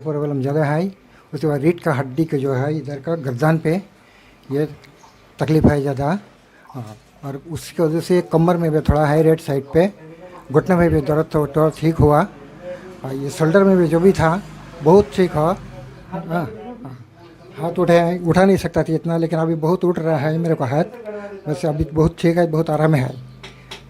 Problem ज़्यादा है। उसके बाद रीढ़ का हड्डी के जो है इधर का गर्दन पे ये तकलीफ है ज़्यादा। और उसकी वजह से कमर में भी थोड़ा है, राइट साइड पे घुटने में भी दर्द थोड़ा ठीक हुआ। और ये शोल्डर में भी जो भी था बहुत ठीक हुआ। हाँ, हाथ उठा नहीं सकता था इतना, लेकिन अभी बहुत उठ रहा है मेरे को हाथ। वैसे अभी बहुत ठीक है, बहुत आराम है।